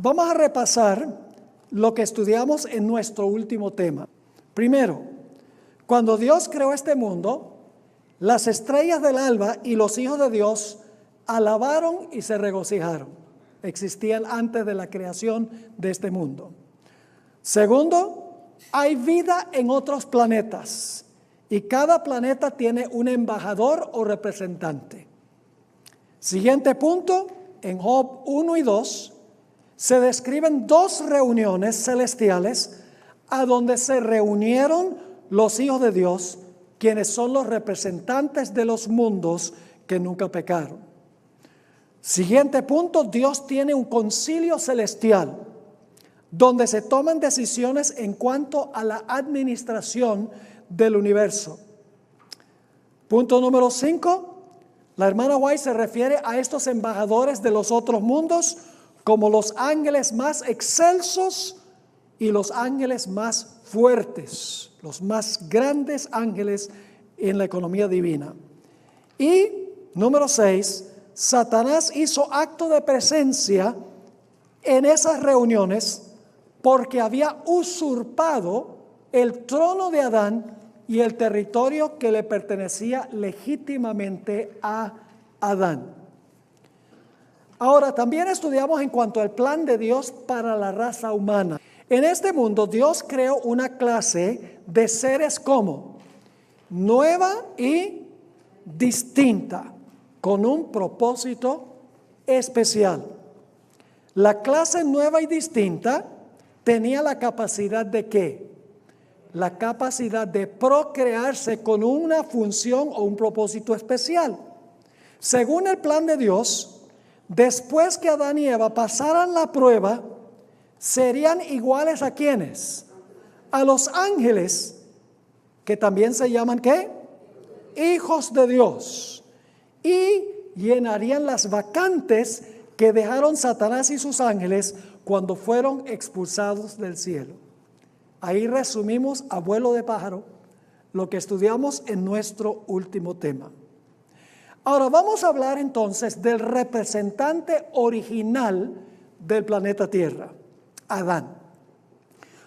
Vamos a repasar lo que estudiamos en nuestro último tema. Primero, cuando Dios creó este mundo, las estrellas del alba y los hijos de Dios alabaron y se regocijaron. Existían antes de la creación de este mundo. Segundo, hay vida en otros planetas y cada planeta tiene un embajador o representante. Siguiente punto, en Job 1 y 2, se describen dos reuniones celestiales a donde se reunieron los hijos de Dios, quienes son los representantes de los mundos que nunca pecaron. Siguiente punto, Dios tiene un concilio celestial donde se toman decisiones en cuanto a la administración del universo. Punto número 5, la hermana White se refiere a estos embajadores de los otros mundos como los ángeles más excelsos y los ángeles más fuertes, los más grandes ángeles en la economía divina. Y número 6, Satanás hizo acto de presencia en esas reuniones porque había usurpado el trono de Adán y el territorio que le pertenecía legítimamente a Adán. Ahora, también estudiamos en cuanto al plan de Dios para la raza humana. En este mundo, Dios creó una clase de seres como nueva y distinta, con un propósito especial. La clase nueva y distinta tenía la capacidad de ¿qué? La capacidad de procrearse con una función o un propósito especial. Según el plan de Dios, después que Adán y Eva pasaran la prueba, serían iguales a ¿quiénes? A los ángeles, que también se llaman ¿qué? Hijos de Dios. Y llenarían las vacantes que dejaron Satanás y sus ángeles cuando fueron expulsados del cielo. Ahí resumimos a vuelo de pájaro lo que estudiamos en nuestro último tema. Ahora vamos a hablar entonces del representante original del planeta Tierra, Adán.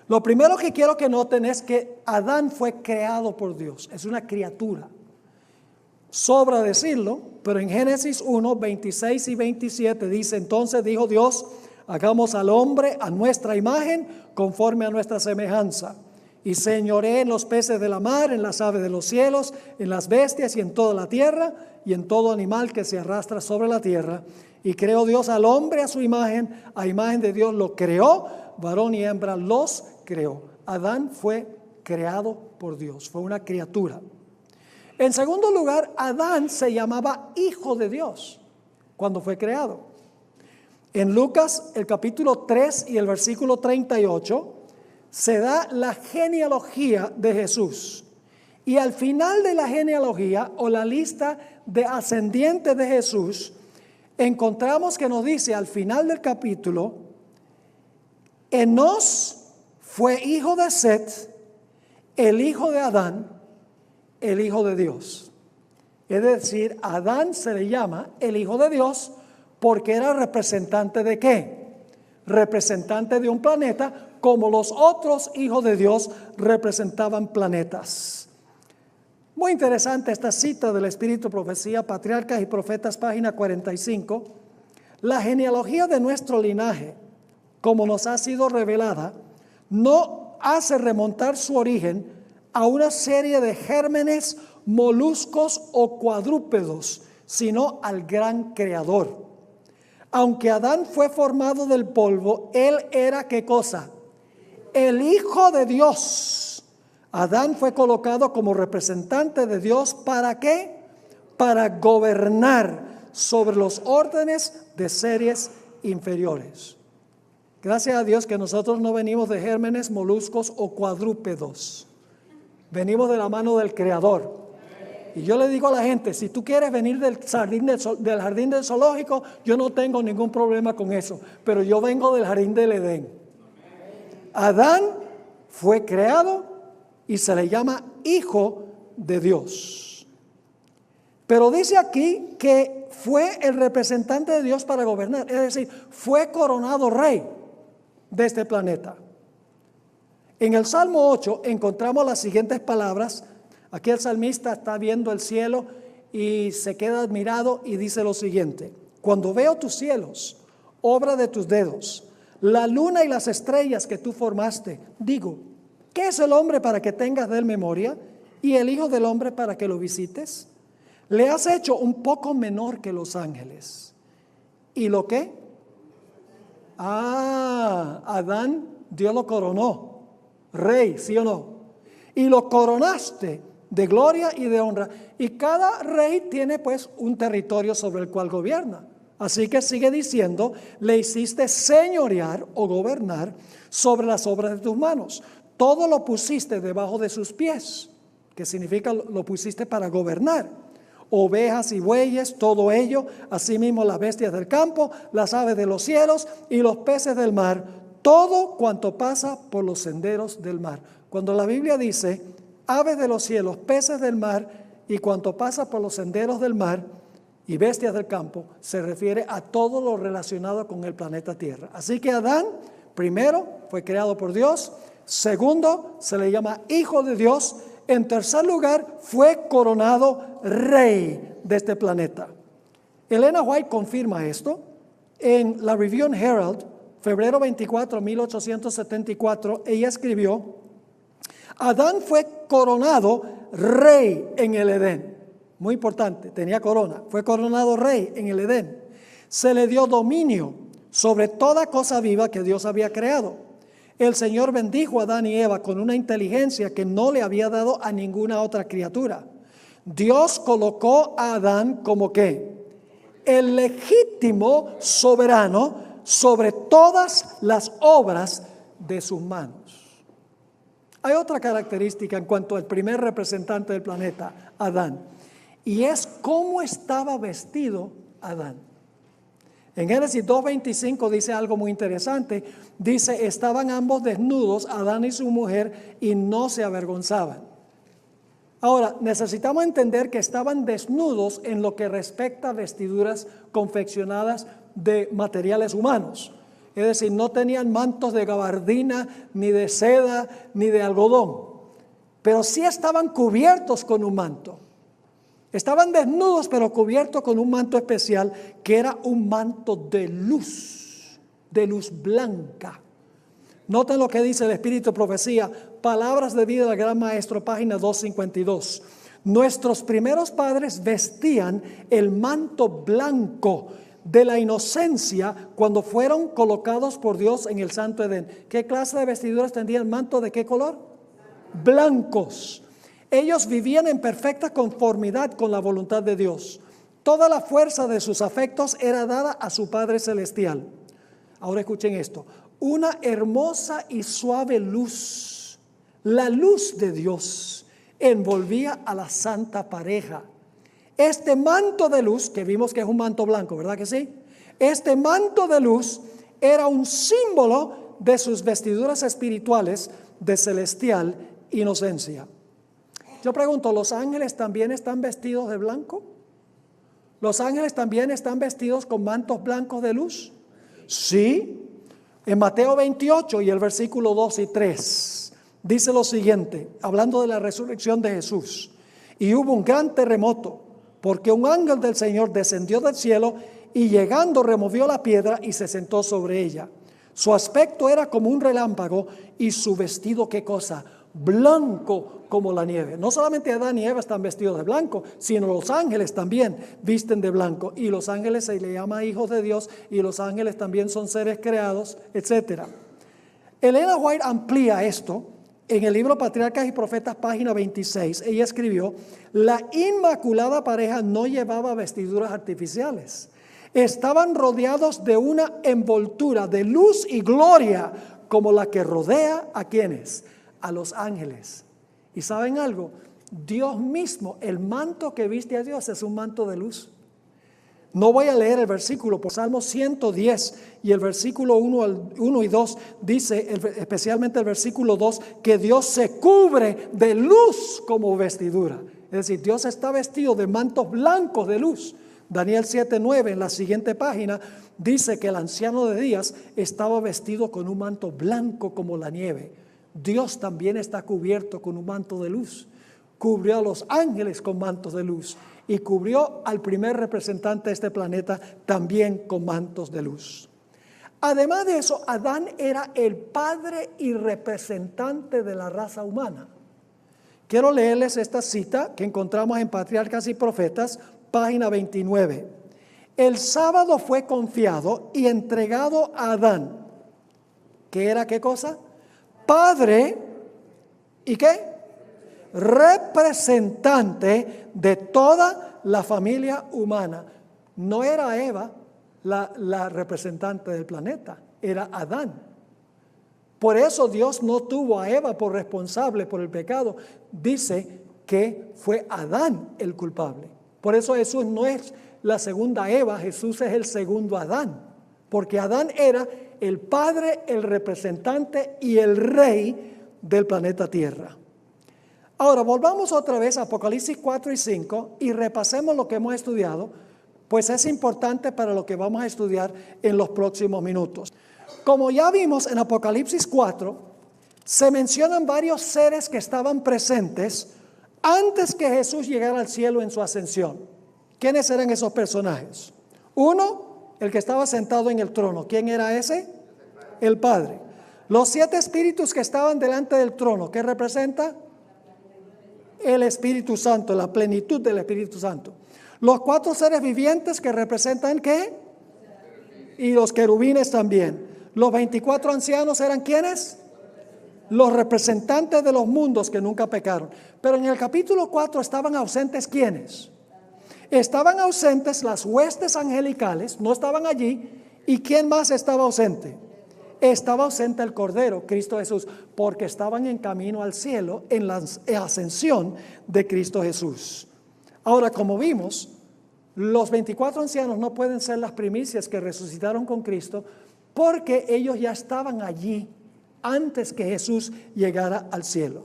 Lo primero que quiero que noten es que Adán fue creado por Dios, es una criatura. Sobra decirlo, pero en Génesis 1, 26 y 27 dice: entonces dijo Dios, hagamos al hombre a nuestra imagen, conforme a nuestra semejanza, y señoree en los peces de la mar, en las aves de los cielos, en las bestias y en toda la tierra, y en todo animal que se arrastra sobre la tierra. Y creó Dios al hombre a su imagen, a imagen de Dios lo creó, varón y hembra los creó. Adán fue creado por Dios, fue una criatura. En segundo lugar, Adán se llamaba hijo de Dios cuando fue creado. En Lucas, el capítulo 3 y el versículo 38, se da la genealogía de Jesús. Y al final de la genealogía o la lista de ascendientes de Jesús, encontramos que nos dice al final del capítulo: Enos fue hijo de Set, el hijo de Adán, el hijo de Dios. Es decir, a Adán se le llama el hijo de Dios porque era representante de ¿qué? Representante de un planeta, como los otros hijos de Dios representaban planetas. Muy interesante esta cita del Espíritu, Profecía, Patriarcas y Profetas, página 45. La genealogía de nuestro linaje, como nos ha sido revelada, no hace remontar su origen a una serie de gérmenes, moluscos o cuadrúpedos, sino al gran creador. Aunque Adán fue formado del polvo, él era ¿qué cosa? El Hijo de Dios. Adán fue colocado como representante de Dios, ¿para qué? Para gobernar sobre los órdenes de seres inferiores. Gracias a Dios que nosotros no venimos de gérmenes, moluscos o cuadrúpedos. Venimos de la mano del Creador. Y yo le digo a la gente, si tú quieres venir del jardín del zoológico, yo no tengo ningún problema con eso. Pero yo vengo del jardín del Edén. Adán fue creado y se le llama hijo de Dios. Pero dice aquí que fue el representante de Dios para gobernar. Es decir, fue coronado rey. de este planeta. En el Salmo 8 encontramos las siguientes palabras. Aquí el salmista está viendo el cielo y se queda admirado y dice lo siguiente: cuando veo tus cielos, obra de tus dedos, la luna y las estrellas que tú formaste, digo, ¿qué es el hombre para que tengas de él memoria? ¿Y el hijo del hombre para que lo visites? Le has hecho un poco menor que los ángeles. ¿Y lo qué? Adán, Dios lo coronó rey, ¿sí o no? Y lo coronaste de gloria y de honra. Y cada rey tiene pues un territorio sobre el cual gobierna. Así que sigue diciendo, le hiciste señorear o gobernar sobre las obras de tus manos. Todo lo pusiste debajo de sus pies, que significa lo pusiste para gobernar. Ovejas y bueyes, todo ello, asimismo las bestias del campo, las aves de los cielos y los peces del mar, todo cuanto pasa por los senderos del mar. Cuando la Biblia dice aves de los cielos, peces del mar y cuanto pasa por los senderos del mar y bestias del campo, se refiere a todo lo relacionado con el planeta Tierra. Así que Adán, primero, fue creado por Dios. Segundo, se le llama hijo de Dios. En tercer lugar, fue coronado rey de este planeta. Elena White confirma esto en la Review and Herald, febrero 24, 1874. Ella escribió: Adán fue coronado rey en el Edén. Muy importante, tenía corona. Fue coronado rey en el Edén. Se le dio dominio sobre toda cosa viva que Dios había creado. El Señor bendijo a Adán y Eva con una inteligencia que no le había dado a ninguna otra criatura. Dios colocó a Adán como ¿qué? El legítimo soberano sobre todas las obras de sus manos. Hay otra característica en cuanto al primer representante del planeta, Adán, y es cómo estaba vestido Adán. En Génesis 2:25 dice algo muy interesante. Dice, estaban ambos desnudos, Adán y su mujer, y no se avergonzaban. Ahora, necesitamos entender que estaban desnudos en lo que respecta a vestiduras confeccionadas de materiales humanos. Es decir, no tenían mantos de gabardina, ni de seda, ni de algodón. Pero sí estaban cubiertos con un manto. Estaban desnudos, pero cubiertos con un manto especial, que era un manto de luz blanca. Noten lo que dice el Espíritu de Profecía, Palabras de Vida del Gran Maestro, página 252. Nuestros primeros padres vestían el manto blanco de la inocencia cuando fueron colocados por Dios en el Santo Edén. ¿Qué clase de vestiduras tenían? ¿Manto de qué color? Blancos. Ellos vivían en perfecta conformidad con la voluntad de Dios. Toda la fuerza de sus afectos era dada a su Padre Celestial. Ahora escuchen esto. Una hermosa y suave luz, la luz de Dios, envolvía a la santa pareja. Este manto de luz, que vimos que es un manto blanco, ¿verdad que sí? Este manto de luz era un símbolo de sus vestiduras espirituales de celestial inocencia. Yo pregunto, ¿los ángeles también están vestidos de blanco? ¿Los ángeles también están vestidos con mantos blancos de luz? Sí. En Mateo 28 y el versículo 2 y 3 dice lo siguiente, hablando de la resurrección de Jesús. Y hubo un gran terremoto, porque un ángel del Señor descendió del cielo y llegando removió la piedra y se sentó sobre ella. Su aspecto era como un relámpago y su vestido, ¿qué cosa? Blanco como la nieve. No solamente Adán y Eva están vestidos de blanco, sino los ángeles también visten de blanco. Y los ángeles se les llama hijos de Dios, y los ángeles también son seres creados, etc. Elena White amplía esto en el libro Patriarcas y Profetas, página 26. Ella escribió: la inmaculada pareja no llevaba vestiduras artificiales. Estaban rodeados de una envoltura de luz y gloria como la que rodea ¿a quiénes? A los ángeles. ¿Y saben algo? Dios mismo, el manto que viste a Dios es un manto de luz. No voy a leer el versículo, por Salmo 110 y el versículo 1 y 2 dice, especialmente el versículo 2, que Dios se cubre de luz como vestidura. Es decir, Dios está vestido de mantos blancos de luz. Daniel 7:9, en la siguiente página, dice que el anciano de días estaba vestido con un manto blanco como la nieve. Dios también está cubierto con un manto de luz. Cubrió a los ángeles con mantos de luz y cubrió al primer representante de este planeta también con mantos de luz. Además de eso, Adán era el padre y representante de la raza humana. Quiero leerles esta cita que encontramos en Patriarcas y Profetas, página 29. El sábado fue confiado y entregado a Adán. ¿Qué era qué cosa? Padre y ¿qué? Representante de toda la familia humana. No era Eva la representante del planeta, era Adán. Por eso Dios no tuvo a Eva por responsable por el pecado. Dice que fue Adán el culpable. Por eso Jesús no es la segunda Eva, Jesús es el segundo Adán. Porque Adán era el padre, el representante y el rey del planeta Tierra. Ahora volvamos otra vez a Apocalipsis 4 y 5 y repasemos lo que hemos estudiado, pues es importante para lo que vamos a estudiar en los próximos minutos. Como ya vimos en Apocalipsis 4, se mencionan varios seres que estaban presentes antes que Jesús llegara al cielo en su ascensión. ¿Quiénes eran esos personajes? Uno, el que estaba sentado en el trono. ¿Quién era ese? El Padre. Los 7 espíritus que estaban delante del trono, ¿qué representa? El Espíritu Santo, la plenitud del Espíritu Santo. Los 4 seres vivientes que representan ¿qué? Y los querubines también. Los 24 ancianos eran ¿quiénes? Los representantes de los mundos que nunca pecaron. Pero en el capítulo 4 estaban ausentes ¿quiénes? Estaban ausentes las huestes angelicales, no estaban allí. ¿Y quién más estaba ausente? Estaba ausente el Cordero, Cristo Jesús, porque estaban en camino al cielo en la ascensión de Cristo Jesús. Ahora, como vimos, los 24 ancianos no pueden ser las primicias que resucitaron con Cristo porque ellos ya estaban allí antes que Jesús llegara al cielo.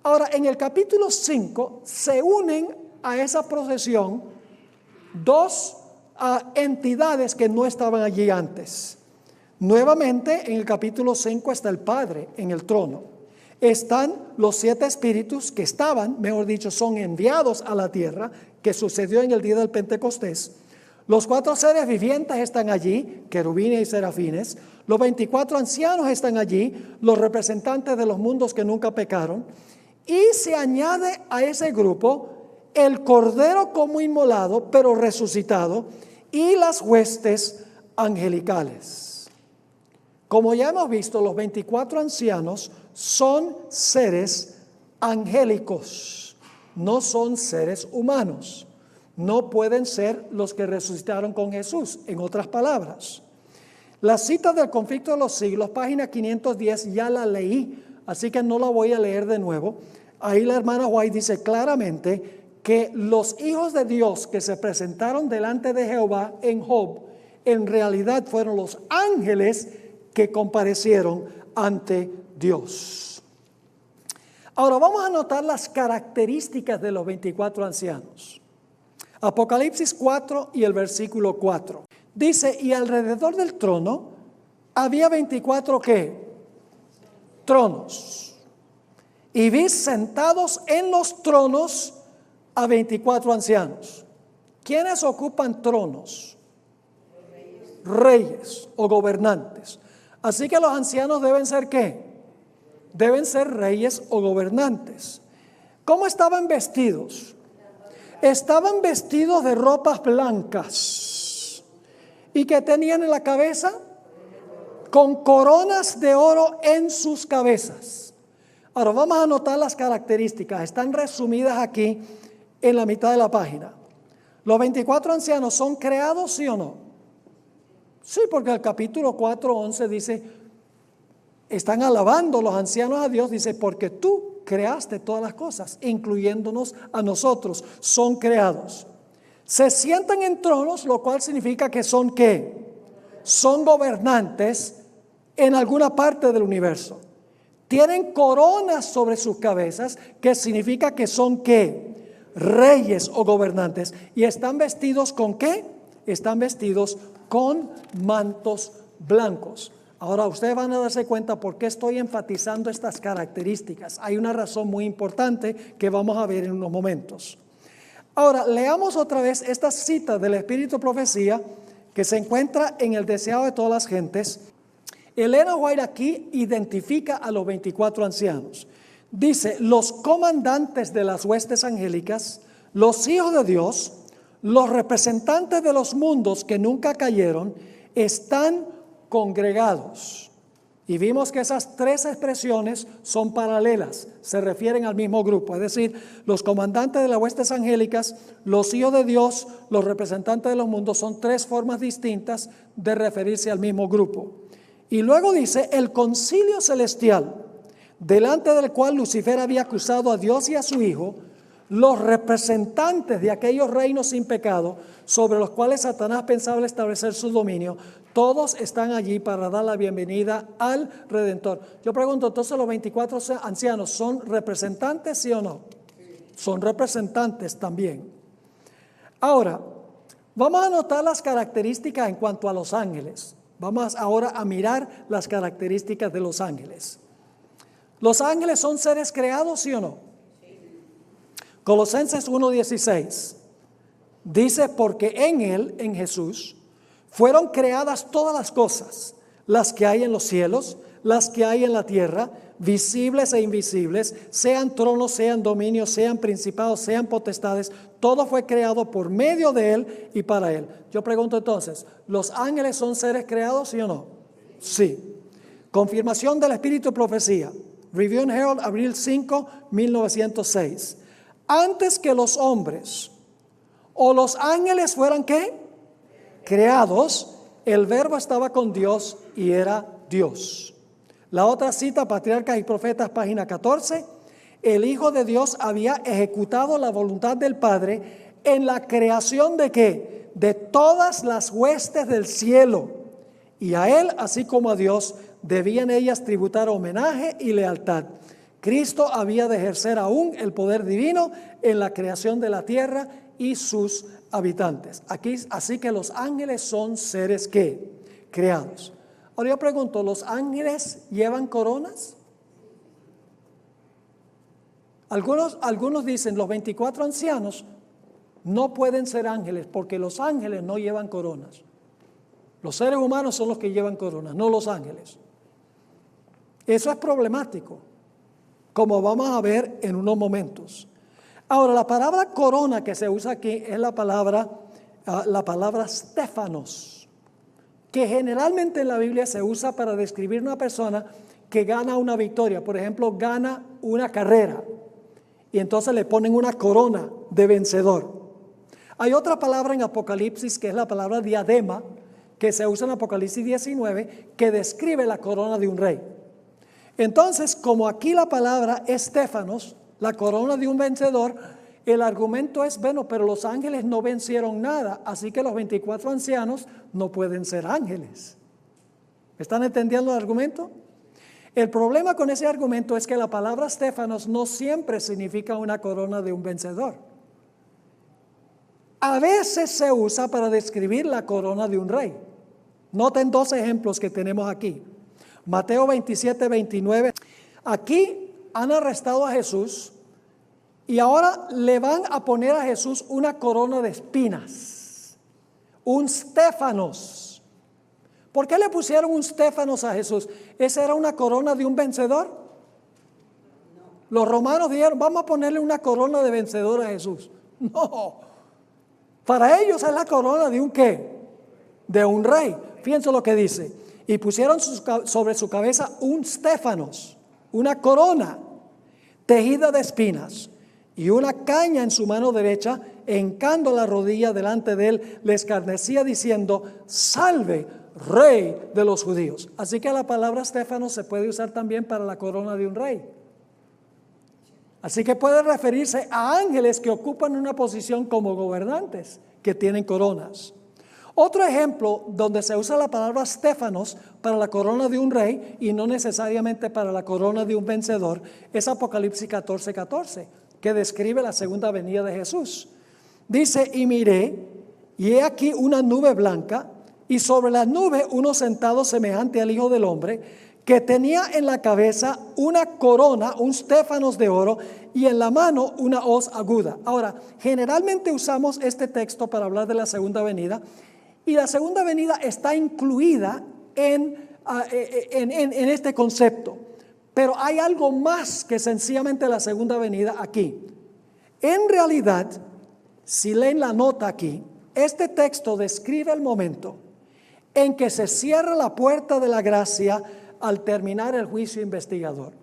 Ahora, en el capítulo 5 se unen a esa procesión 2 entidades que no estaban allí antes. Nuevamente, en el capítulo 5 está el Padre en el trono. Están los 7 espíritus que estaban, mejor dicho, son enviados a la tierra, que sucedió en el día del Pentecostés. Los 4 seres vivientes están allí, querubines y serafines. Los 24 ancianos están allí, los representantes de los mundos que nunca pecaron. Y se añade a ese grupo el Cordero como inmolado, pero resucitado, y las huestes angelicales. Como ya hemos visto, los 24 ancianos son seres angélicos, no son seres humanos. No pueden ser los que resucitaron con Jesús, en otras palabras. La cita del Conflicto de los Siglos, página 510, ya la leí, así que no la voy a leer de nuevo. Ahí la hermana White dice claramente que los hijos de Dios que se presentaron delante de Jehová en Job, en realidad fueron los ángeles que comparecieron ante Dios. Ahora vamos a notar las características de los 24 ancianos. Apocalipsis 4 y el versículo 4. Dice, y alrededor del trono había 24 ¿qué? Tronos. Y vi sentados en los tronos a 24 ancianos. ¿Quiénes ocupan tronos? Reyes o gobernantes. Así que los ancianos deben ser ¿qué? Deben ser reyes o gobernantes. ¿Cómo estaban vestidos? Estaban vestidos de ropas blancas. ¿Y qué tenían en la cabeza? Con coronas de oro en sus cabezas. Ahora vamos a notar las características. Están resumidas aquí en la mitad de la página. ¿Los 24 ancianos son creados, sí o no? Sí, porque el capítulo 4:11 dice, están alabando los ancianos a Dios, dice, porque tú creaste todas las cosas, incluyéndonos a nosotros, son creados. Se sientan en tronos, lo cual significa que son ¿qué? Son gobernantes en alguna parte del universo. Tienen coronas sobre sus cabezas, que significa que son ¿qué? reyes o gobernantes. ¿Y están vestidos con qué? Están vestidos con mantos blancos. Ahora ustedes van a darse cuenta por qué estoy enfatizando estas características. Hay una razón muy importante que vamos a ver en unos momentos. Ahora, leamos otra vez esta cita del Espíritu de Profecía que se encuentra en el deseado de todas las gentes. Elena White aquí identifica a los 24 ancianos. Dice, los comandantes de las huestes angélicas, los hijos de Dios, los representantes de los mundos que nunca cayeron, están congregados. Y vimos que esas tres expresiones son paralelas, se refieren al mismo grupo. Es decir, los comandantes de las huestes angélicas, los hijos de Dios, los representantes de los mundos, son tres formas distintas de referirse al mismo grupo. Y luego dice, el concilio celestial, delante del cual Lucifer había acusado a Dios y a su Hijo, los representantes de aquellos reinos sin pecado, sobre los cuales Satanás pensaba establecer su dominio, todos están allí para dar la bienvenida al Redentor. Yo pregunto, entonces los 24 ancianos, ¿son representantes, sí o no? Son representantes también. Ahora, vamos a notar las características en cuanto a los ángeles. Vamos ahora a mirar las características de los ángeles. ¿Los ángeles son seres creados, sí o no? Colosenses 1:16 dice, porque en Él, en Jesús, fueron creadas todas las cosas, las que hay en los cielos, las que hay en la tierra, visibles e invisibles, sean tronos, sean dominios, sean principados, sean potestades, todo fue creado por medio de Él y para Él. Yo pregunto entonces, ¿los ángeles son seres creados, sí o no? Sí. Confirmación del Espíritu de Profecía. Review and Herald, abril 5, 1906. Antes que los hombres o los ángeles fueran ¿qué? Creados, el verbo estaba con Dios y era Dios. La otra cita, Patriarcas y Profetas, página 14. El Hijo de Dios había ejecutado la voluntad del Padre en la creación de ¿qué? De todas las huestes del cielo. Y a Él, así como a Dios, debían ellas tributar homenaje y lealtad. Cristo había de ejercer aún el poder divino en la creación de la tierra y sus habitantes. Aquí, así que los ángeles son seres ¿qué? Creados. Ahora yo pregunto, ¿los ángeles llevan coronas? Algunos dicen, los 24 ancianos no pueden ser ángeles porque los ángeles no llevan coronas. Los seres humanos son los que llevan coronas, no los ángeles. Eso es problemático, como vamos a ver en unos momentos. Ahora, la palabra corona que se usa aquí es la palabra Stéphanos, que generalmente en la Biblia se usa para describir una persona que gana una victoria. Por ejemplo, gana una carrera y entonces le ponen una corona de vencedor. Hay otra palabra en Apocalipsis que es la palabra diadema, que se usa en Apocalipsis 19, que describe la corona de un rey. Entonces, como aquí la palabra es Stéphanos, la corona de un vencedor, el argumento es, bueno, pero los ángeles no vencieron nada, así que los 24 ancianos no pueden ser ángeles. ¿Están entendiendo el argumento? El problema con ese argumento es que la palabra Stéphanos no siempre significa una corona de un vencedor. A veces se usa para describir la corona de un rey. Noten dos ejemplos que tenemos aquí. Mateo 27, 29. Aquí han arrestado a Jesús y ahora le van a poner a Jesús una corona de espinas. Un Stéphanos. ¿Por qué le pusieron un Stéphanos a Jesús? ¿Esa era una corona de un vencedor? Los romanos dijeron, vamos a ponerle una corona de vencedor a Jesús. No. Para ellos es la corona de un ¿qué? De un rey. Fíjense lo que dice. Y pusieron sobre su cabeza un Stéphanos, una corona tejida de espinas, y una caña en su mano derecha, hincando la rodilla delante de él, le escarnecía diciendo, salve, rey de los judíos. Así que la palabra Stéphanos se puede usar también para la corona de un rey. Así que puede referirse a ángeles que ocupan una posición como gobernantes, que tienen coronas. Otro ejemplo donde se usa la palabra Stéphanos para la corona de un rey y no necesariamente para la corona de un vencedor es Apocalipsis 14, 14. que describe la segunda venida de Jesús. Dice, y miré, y he aquí una nube blanca, y sobre la nube uno sentado semejante al Hijo del Hombre, que tenía en la cabeza una corona, un stéfanos de oro, y en la mano una hoz aguda. Ahora, generalmente usamos este texto para hablar de la segunda venida, y la segunda venida está incluida en este concepto. Pero hay algo más que sencillamente la segunda venida aquí. En realidad, si leen la nota aquí, este texto describe el momento en que se cierra la puerta de la gracia al terminar el juicio investigador.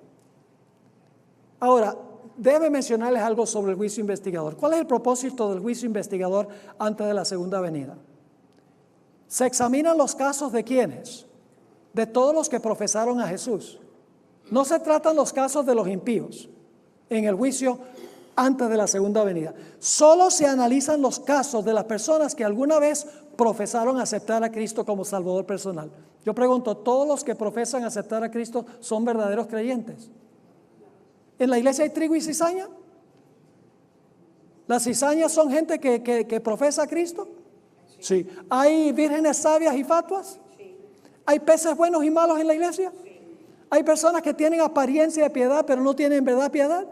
Ahora, debe mencionarles algo sobre el juicio investigador. ¿Cuál es el propósito del juicio investigador antes de la segunda venida? Se examinan los casos de ¿quiénes? De todos los que profesaron a Jesús. No se tratan los casos de los impíos en el juicio antes de la segunda venida. Solo se analizan los casos de las personas que alguna vez profesaron aceptar a Cristo como Salvador personal. Yo pregunto, ¿todos los que profesan aceptar a Cristo son verdaderos creyentes? ¿En la iglesia hay trigo y cizaña? ¿Las cizañas son gente que profesa a Cristo? Sí. ¿Hay vírgenes sabias y fatuas? ¿Hay peces buenos y malos en la iglesia? ¿Hay personas que tienen apariencia de piedad pero no tienen en verdad piedad?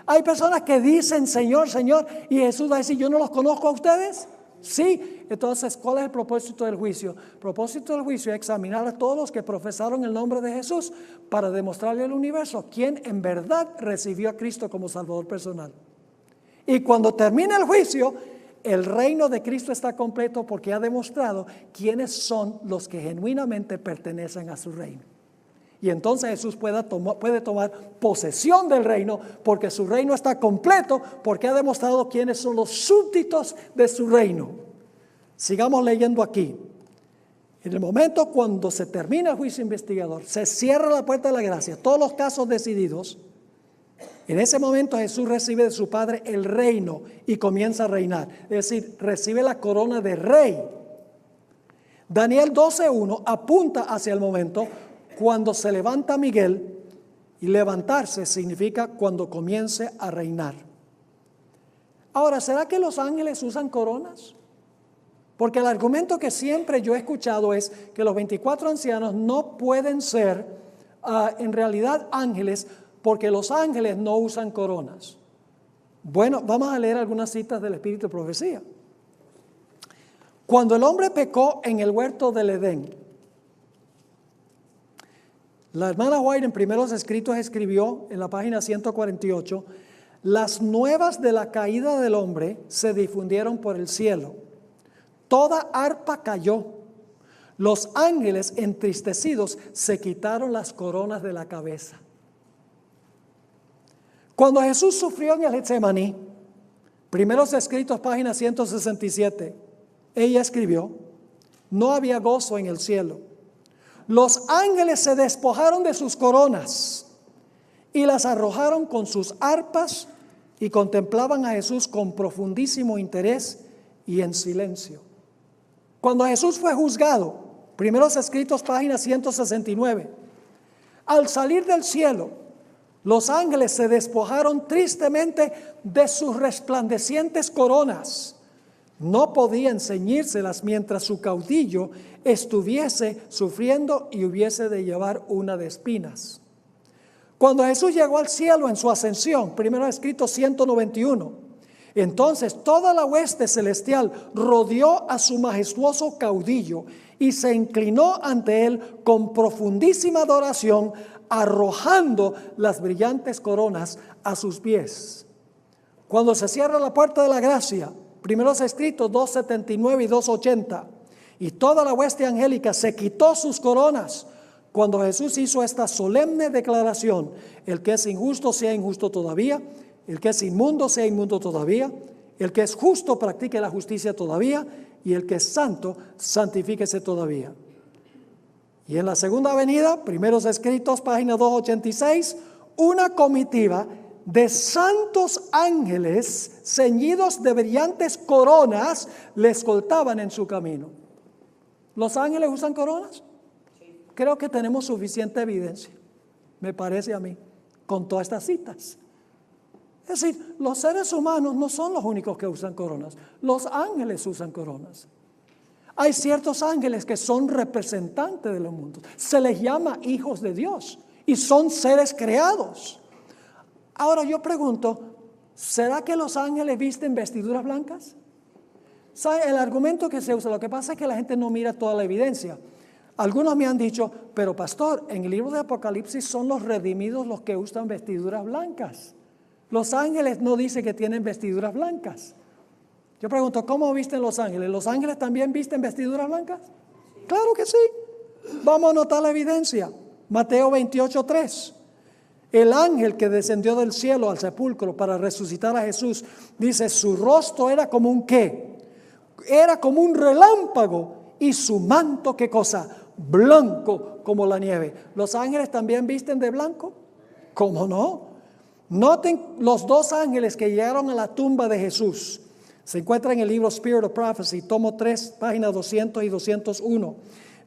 ¿Hay personas que dicen Señor, Señor, y Jesús va a decir yo no los conozco a ustedes? Sí. Entonces, ¿cuál es el propósito del juicio? El propósito del juicio es examinar a todos los que profesaron el nombre de Jesús para demostrarle al universo quién en verdad recibió a Cristo como Salvador personal. Y cuando termina el juicio, el reino de Cristo está completo porque ha demostrado quiénes son los que genuinamente pertenecen a su reino. Y entonces Jesús puede tomar posesión del reino porque su reino está completo, porque ha demostrado quiénes son los súbditos de su reino. Sigamos leyendo aquí. En el momento cuando se termina el juicio investigador, se cierra la puerta de la gracia, todos los casos decididos, en ese momento Jesús recibe de su Padre el reino y comienza a reinar. Es decir, recibe la corona de rey. Daniel 12:1 apunta hacia el momento cuando se levanta Miguel, y levantarse significa cuando comience a reinar. Ahora, ¿será que los ángeles usan coronas? Porque el argumento que siempre yo he escuchado es que los 24 ancianos no pueden ser en realidad ángeles porque los ángeles no usan coronas. Bueno, vamos a leer algunas citas del Espíritu de Profecía. Cuando el hombre pecó en el huerto del Edén, la hermana White en Primeros Escritos escribió en la página 148, las nuevas de la caída del hombre se difundieron por el cielo. Toda arpa cayó. Los ángeles entristecidos se quitaron las coronas de la cabeza. Cuando Jesús sufrió en el Getsemaní, Primeros Escritos, página 167, ella escribió, no había gozo en el cielo. Los ángeles se despojaron de sus coronas y las arrojaron con sus arpas y contemplaban a Jesús con profundísimo interés y en silencio. Cuando Jesús fue juzgado, Primeros Escritos, página 169, al salir del cielo, los ángeles se despojaron tristemente de sus resplandecientes coronas. No podían ceñírselas mientras su caudillo estuviese sufriendo y hubiese de llevar una de espinas. Cuando Jesús llegó al cielo en su ascensión, Primeros Escritos 191, entonces toda la hueste celestial rodeó a su majestuoso caudillo y se inclinó ante él con profundísima adoración, arrojando las brillantes coronas a sus pies. Cuando se cierra la puerta de la gracia, Primeros Escritos 279 y 280, y toda la hueste angélica se quitó sus coronas cuando Jesús hizo esta solemne declaración: el que es injusto sea injusto todavía, el que es inmundo sea inmundo todavía, el que es justo practique la justicia todavía, y el que es santo santifíquese todavía. Y en la segunda venida, Primeros Escritos, página 286, una comitiva de santos ángeles ceñidos de brillantes coronas le escoltaban en su camino. ¿Los ángeles usan coronas? Creo que tenemos suficiente evidencia, me parece a mí, con todas estas citas. Es decir, los seres humanos no son los únicos que usan coronas. Los ángeles usan coronas. Hay ciertos ángeles que son representantes de los mundos. Se les llama hijos de Dios y son seres creados. Ahora yo pregunto, ¿será que los ángeles visten vestiduras blancas? ¿Sabe? El argumento que se usa, lo que pasa es que la gente no mira toda la evidencia. Algunos me han dicho, pero pastor, en el libro de Apocalipsis son los redimidos los que usan vestiduras blancas. Los ángeles no dicen que tienen vestiduras blancas. Yo pregunto, ¿cómo visten los ángeles? ¿Los ángeles también visten vestiduras blancas? Claro que sí. Vamos a notar la evidencia. Mateo 28:3. El ángel que descendió del cielo al sepulcro para resucitar a Jesús, dice, su rostro era como un ¿qué? Era como un relámpago y su manto, ¿qué cosa? Blanco como la nieve. ¿Los ángeles también visten de blanco? ¿Cómo no? Noten los dos ángeles que llegaron a la tumba de Jesús. Se encuentra en el libro Spirit of Prophecy, tomo 3, páginas 200 y 201.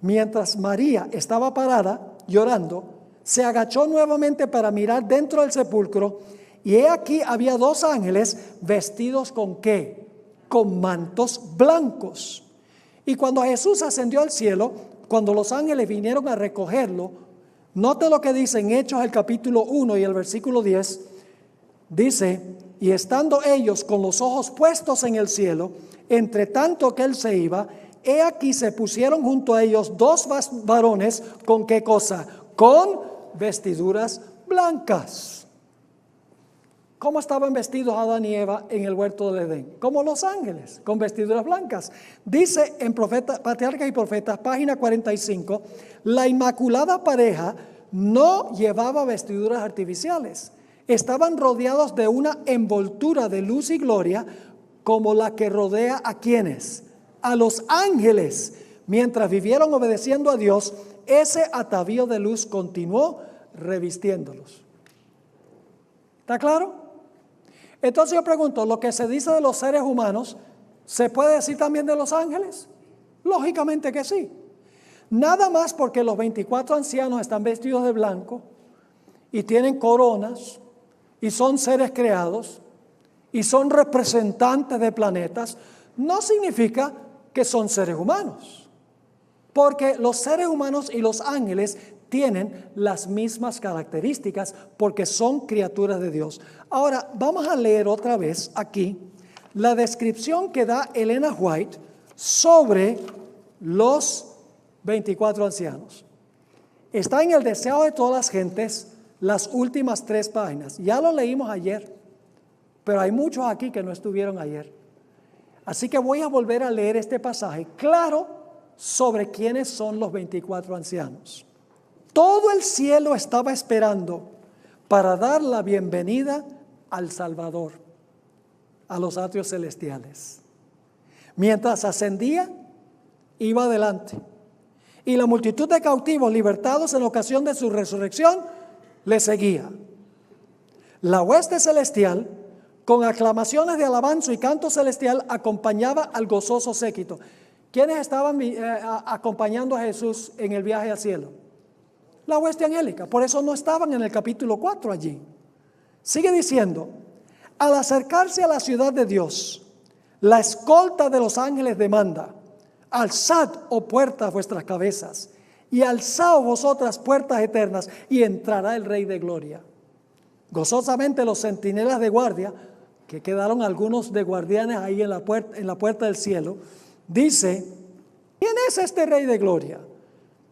Mientras María estaba parada, llorando, se agachó nuevamente para mirar dentro del sepulcro, y he aquí había dos ángeles vestidos ¿con qué? Con mantos blancos. Y cuando Jesús ascendió al cielo, cuando los ángeles vinieron a recogerlo, note lo que dice en Hechos el capítulo 1 y el versículo 10, dice, y estando ellos con los ojos puestos en el cielo, entre tanto que él se iba, he aquí se pusieron junto a ellos dos varones, ¿con qué cosa? Con vestiduras blancas. ¿Cómo estaban vestidos Adán y Eva en el huerto del Edén? Como los ángeles, con vestiduras blancas. Dice en Patriarcas y Profetas, página 45, la inmaculada pareja no llevaba vestiduras artificiales. Estaban rodeados de una envoltura de luz y gloria como la que rodea a quienes, a los ángeles. Mientras vivieron obedeciendo a Dios, ese atavío de luz continuó revistiéndolos. ¿Está claro? Entonces yo pregunto, ¿lo que se dice de los seres humanos se puede decir también de los ángeles? Lógicamente que sí. Nada más porque los 24 ancianos están vestidos de blanco y tienen coronas y son seres creados y son representantes de planetas, no significa que son seres humanos. Porque los seres humanos y los ángeles tienen las mismas características porque son criaturas de Dios. Ahora, vamos a leer otra vez aquí la descripción que da Elena White sobre los 24 ancianos. Está en El deseo de todas las gentes, las últimas 3 páginas. Ya lo leímos ayer, pero hay muchos aquí que no estuvieron ayer. Así que voy a volver a leer este pasaje claro sobre quiénes son los 24 ancianos. Todo el cielo estaba esperando para dar la bienvenida al Salvador, a los atrios celestiales. Mientras ascendía, iba adelante. Y la multitud de cautivos libertados en ocasión de su resurrección le seguía. La hueste celestial, con aclamaciones de alabanza y canto celestial, acompañaba al gozoso séquito. ¿Quiénes estaban acompañando a Jesús en el viaje al cielo? La hueste angélica. Por eso no estaban en el capítulo 4 allí. Sigue diciendo, al acercarse a la ciudad de Dios, la escolta de los ángeles demanda, alzad, oh puertas, vuestras cabezas, y alzaos vosotras puertas eternas, y entrará el Rey de Gloria. Gozosamente los centinelas de guardia, que quedaron algunos de guardianes ahí en la puerta del cielo, dice, ¿quién es este Rey de Gloria?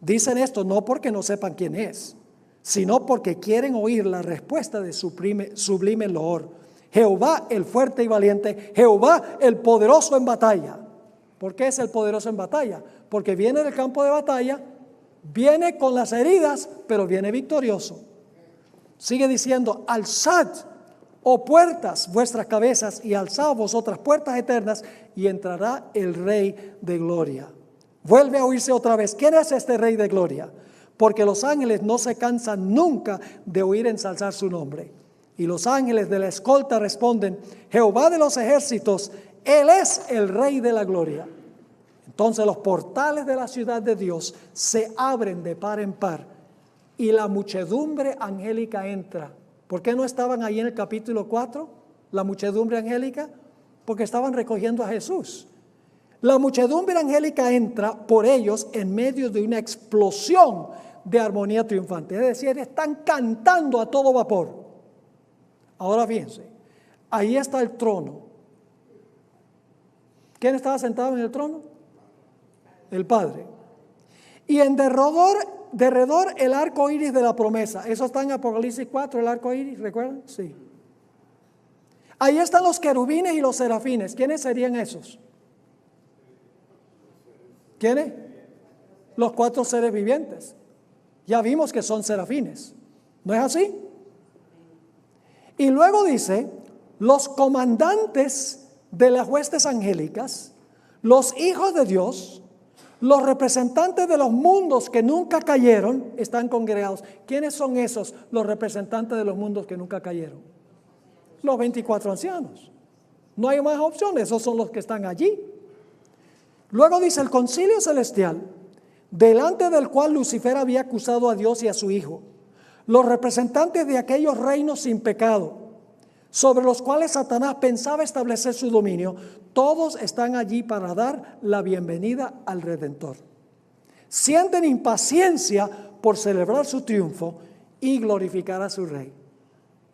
Dicen esto no porque no sepan quién es, sino porque quieren oír la respuesta de sublime loor. Jehová el fuerte y valiente, Jehová el poderoso en batalla. ¿Por qué es el poderoso en batalla? Porque viene del campo de batalla, viene con las heridas, pero viene victorioso. Sigue diciendo, alzad, oh puertas, vuestras cabezas, y alzad vosotras puertas eternas, y entrará el Rey de Gloria. Vuelve a oírse otra vez, ¿quién es este Rey de Gloria? Porque los ángeles no se cansan nunca de oír ensalzar su nombre. Y los ángeles de la escolta responden, Jehová de los ejércitos, Él es el Rey de la Gloria. Entonces los portales de la ciudad de Dios se abren de par en par y la muchedumbre angélica entra. ¿Por qué no estaban ahí en el capítulo 4? la muchedumbre angélica? Porque estaban recogiendo a Jesús. La muchedumbre angélica entra por ellos en medio de una explosión de armonía triunfante. Es decir, están cantando a todo vapor. Ahora fíjense, ahí está el trono. ¿Quién estaba sentado en el trono? El Padre. Y en derredor el arco iris de la promesa. Eso está en Apocalipsis 4, el arco iris, ¿recuerdan? Sí. Ahí están los querubines y los serafines. ¿Quiénes serían esos? ¿Quiénes? Los 4 seres vivientes. Ya vimos que son serafines. ¿No es así? Y luego dice, los comandantes de las huestes angélicas, los hijos de Dios, los representantes de los mundos que nunca cayeron, están congregados. ¿Quiénes son esos, los representantes de los mundos que nunca cayeron? Los 24 ancianos. No hay más opciones, esos son los que están allí. Luego dice el concilio celestial, delante del cual Lucifer había acusado a Dios y a su Hijo, los representantes de aquellos reinos sin pecado, sobre los cuales Satanás pensaba establecer su dominio, todos están allí para dar la bienvenida al Redentor. Sienten impaciencia por celebrar su triunfo y glorificar a su Rey.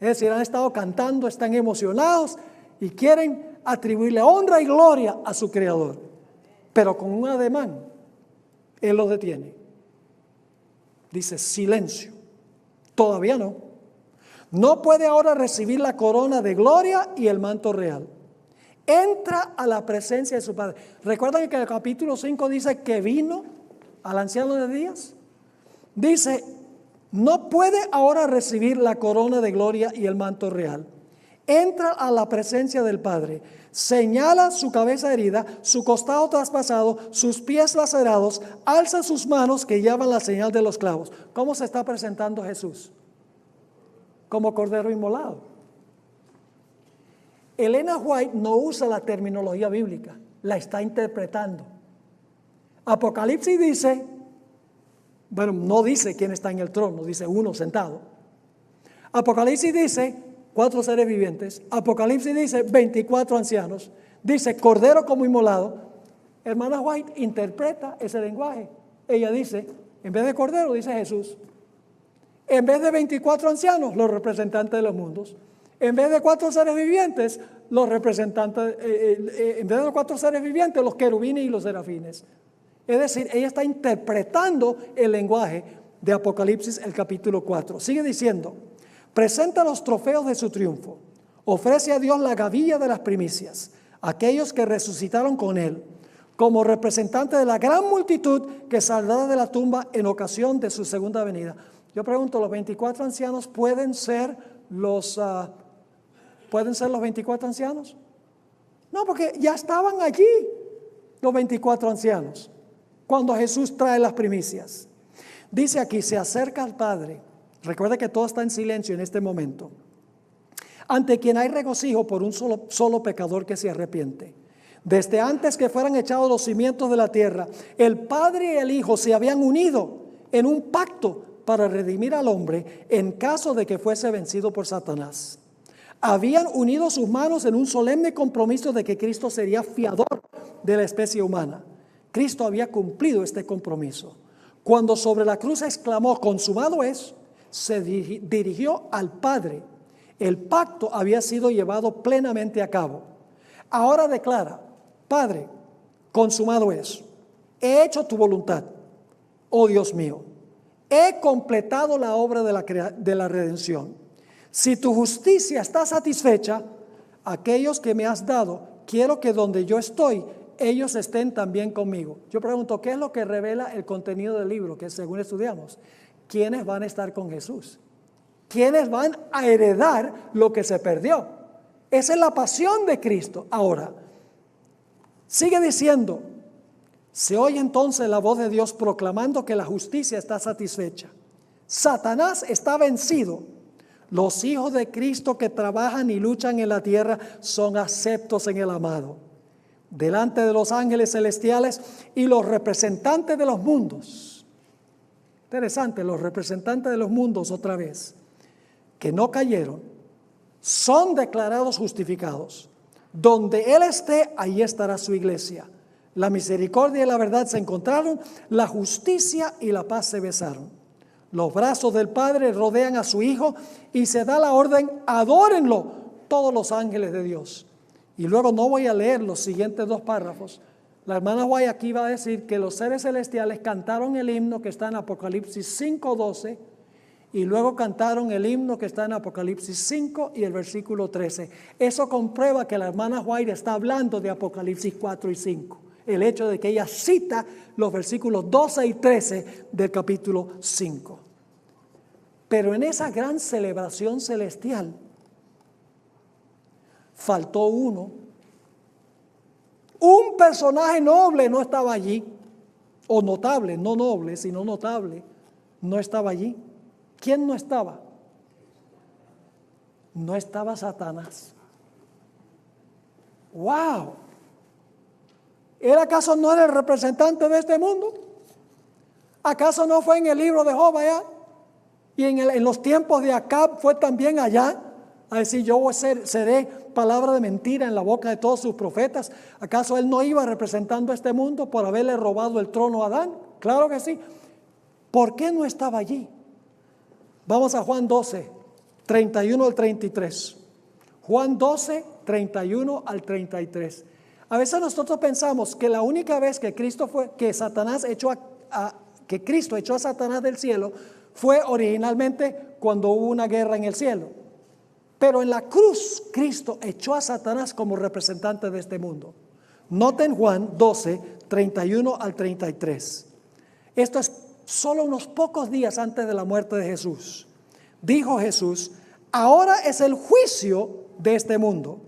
Es decir, han estado cantando, están emocionados y quieren atribuirle honra y gloria a su Creador. Pero con un ademán, Él los detiene. Dice, silencio. Todavía no. No puede ahora recibir la corona de gloria y el manto real. Entra a la presencia de su Padre. ¿Recuerdan que el capítulo 5 dice que vino al anciano de días? Dice, no puede ahora recibir la corona de gloria y el manto real. Entra a la presencia del Padre, señala su cabeza herida, su costado traspasado, sus pies lacerados, alza sus manos que llevan la señal de los clavos. ¿Cómo se está presentando Jesús? Como cordero inmolado. Elena White no usa la terminología bíblica, la está interpretando. Apocalipsis dice, bueno, no dice quién está en el trono, dice uno sentado. Apocalipsis dice 4 seres vivientes. Apocalipsis dice 24 ancianos. Dice cordero como inmolado. Hermana White interpreta ese lenguaje. Ella dice, en vez de cordero dice Jesús. En vez de 24 ancianos, los representantes de los mundos. En vez de 4 seres vivientes, los representantes, en vez de los 4 seres vivientes, los querubines y los serafines. Es decir, ella está interpretando el lenguaje de Apocalipsis, el capítulo 4. Sigue diciendo, presenta los trofeos de su triunfo, ofrece a Dios la gavilla de las primicias, aquellos que resucitaron con Él, como representante de la gran multitud que saldrá de la tumba en ocasión de su segunda venida. Yo pregunto, ¿los 24 ancianos pueden ser los 24 ancianos? No, porque ya estaban allí los 24 ancianos cuando Jesús trae las primicias. Dice aquí, se acerca al Padre. Recuerda que todo está en silencio en este momento. Ante quien hay regocijo por un solo pecador que se arrepiente. Desde antes que fueran echados los cimientos de la tierra, el Padre y el Hijo se habían unido en un pacto para redimir al hombre en caso de que fuese vencido por Satanás. Habían unido sus manos en un solemne compromiso de que Cristo sería fiador de la especie humana. Cristo había cumplido este compromiso. Cuando sobre la cruz exclamó, consumado es, se dirigió al Padre. El pacto había sido llevado plenamente a cabo. Ahora declara, Padre, consumado es. He hecho tu voluntad, oh Dios mío. He completado la obra de la redención. Si tu justicia está satisfecha, aquellos que me has dado, quiero que donde yo estoy, ellos estén también conmigo. Yo pregunto, ¿qué es lo que revela el contenido del libro? Que según estudiamos, ¿quiénes van a estar con Jesús? ¿Quiénes van a heredar lo que se perdió? Esa es la pasión de Cristo. Ahora, sigue diciendo, se oye entonces la voz de Dios proclamando que la justicia está satisfecha. Satanás está vencido. Los hijos de Cristo que trabajan y luchan en la tierra son aceptos en el amado. Delante de los ángeles celestiales y los representantes de los mundos. Interesante, los representantes de los mundos otra vez, que no cayeron, son declarados justificados. Donde Él esté, ahí estará su iglesia. La misericordia y la verdad se encontraron, la justicia y la paz se besaron. Los brazos del Padre rodean a su Hijo y se da la orden, adórenlo todos los ángeles de Dios. Y luego no voy a leer los siguientes dos párrafos. La hermana Guay aquí va a decir que los seres celestiales cantaron el himno que está en Apocalipsis 5:12 y luego cantaron el himno que está en Apocalipsis 5 y el versículo 13. Eso comprueba que la hermana White está hablando de Apocalipsis 4 y 5. El hecho de que ella cita los versículos 12 y 13 del capítulo 5. Pero en esa gran celebración celestial faltó uno. Un personaje noble no estaba allí, o notable, no noble, sino notable, no estaba allí. ¿Quién no estaba? No estaba Satanás. ¡Wow! ¿Él acaso no era el representante de este mundo? ¿Acaso no fue en el libro de Job allá? Y en los tiempos de Acab fue también allá, a decir, yo seré palabra de mentira en la boca de todos sus profetas. ¿Acaso él no iba representando a este mundo por haberle robado el trono a Adán? Claro que sí. ¿Por qué no estaba allí? Vamos a Juan 12, 31 al 33. Juan 12, 31 al 33. A veces nosotros pensamos que la única vez que Cristo echó a Satanás del cielo fue originalmente cuando hubo una guerra en el cielo. Pero en la cruz Cristo echó a Satanás como representante de este mundo. Noten Juan 12, 31 al 33. Esto es solo unos pocos días antes de la muerte de Jesús. Dijo Jesús, ahora es el juicio de este mundo.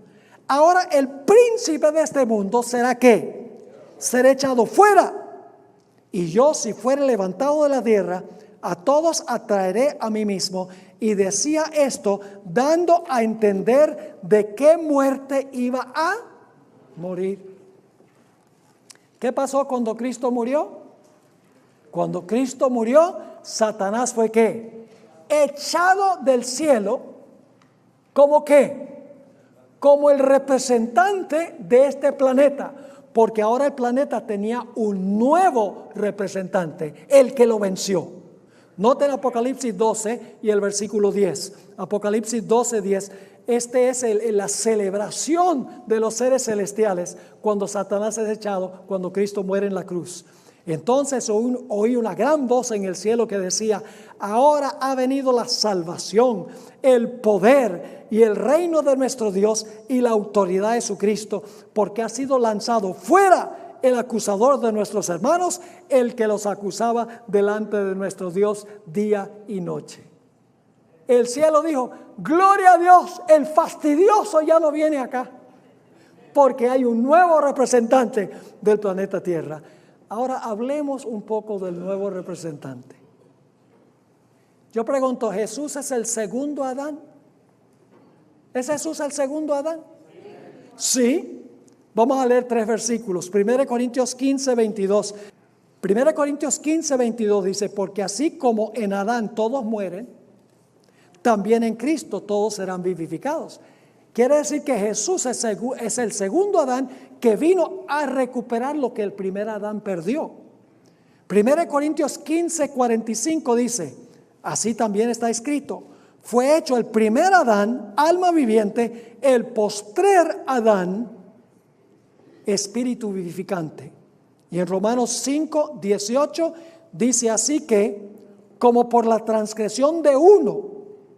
Ahora el príncipe de este mundo será ¿qué? Será echado fuera. Y yo, si fuere levantado de la tierra, a todos atraeré a mí mismo. Y decía esto dando a entender de qué muerte iba a morir. ¿Qué pasó cuando Cristo murió? Cuando Cristo murió, Satanás fue ¿qué? Echado del cielo. ¿Cómo qué? Como el representante de este planeta. Porque ahora el planeta tenía un nuevo representante, el que lo venció. Noten Apocalipsis 12 y el versículo 10. Apocalipsis 12, 10. Este es la celebración de los seres celestiales cuando Satanás es echado, cuando Cristo muere en la cruz. Entonces oí una gran voz en el cielo que decía, ahora ha venido la salvación, el poder y el reino de nuestro Dios y la autoridad de su Cristo, porque ha sido lanzado fuera el acusador de nuestros hermanos, el que los acusaba delante de nuestro Dios día y noche. El cielo dijo, gloria a Dios, el fastidioso ya no viene acá, porque hay un nuevo representante del planeta Tierra. Ahora hablemos un poco del nuevo representante. Yo pregunto, ¿Jesús es el segundo Adán? ¿Es Jesús el segundo Adán? Sí. Vamos a leer 3 versículos. 1 Corintios 15, 22. 1 Corintios 15, 22 dice, porque así como en Adán todos mueren, también en Cristo todos serán vivificados. Quiere decir que Jesús es el segundo Adán que vino a recuperar lo que el primer Adán perdió. 1 Corintios 15, 45 dice, así también está escrito, fue hecho el primer Adán, alma viviente, el postrer Adán, espíritu vivificante. Y en Romanos 5, 18 dice así que, como por la transgresión de uno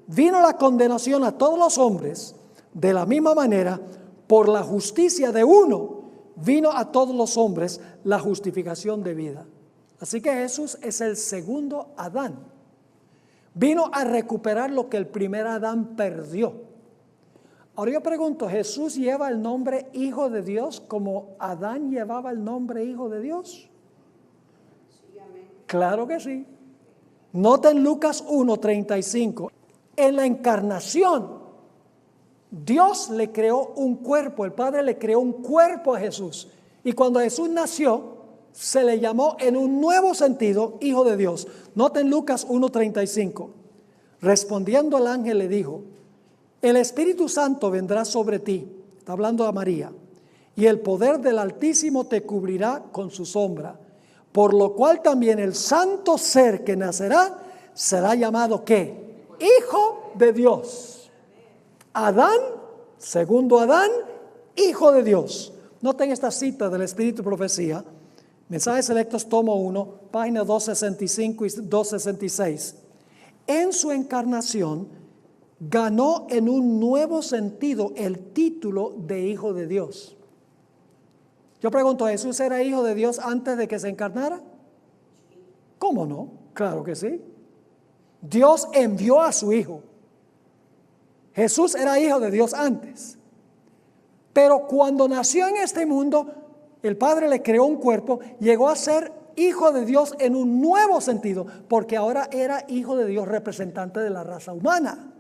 vino la condenación a todos los hombres, de la misma manera, por la justicia de uno, vino a todos los hombres la justificación de vida. Así que Jesús es el segundo Adán. Vino a recuperar lo que el primer Adán perdió. Ahora yo pregunto, ¿Jesús lleva el nombre Hijo de Dios como Adán llevaba el nombre Hijo de Dios? Claro que sí. Noten Lucas 1:35. En la encarnación, Dios le creó un cuerpo, el Padre le creó un cuerpo a Jesús. Y cuando Jesús nació, se le llamó en un nuevo sentido Hijo de Dios. Noten Lucas 1:35. Respondiendo el ángel le dijo, el Espíritu Santo vendrá sobre ti, está hablando a María, y el poder del Altísimo te cubrirá con su sombra, por lo cual también el santo ser que nacerá será llamado ¿qué? Hijo de Dios. Adán, segundo Adán, hijo de Dios. Noten esta cita del Espíritu y Profecía, Mensajes Selectos, tomo 1, página 265 y 266. En su encarnación ganó en un nuevo sentido el título de Hijo de Dios. Yo pregunto, ¿Jesús era Hijo de Dios antes de que se encarnara? ¿Cómo no? Claro que sí. Dios envió a su Hijo. Jesús era Hijo de Dios antes. Pero cuando nació en este mundo, el Padre le creó un cuerpo, llegó a ser Hijo de Dios en un nuevo sentido, porque ahora era Hijo de Dios, representante de la raza humana.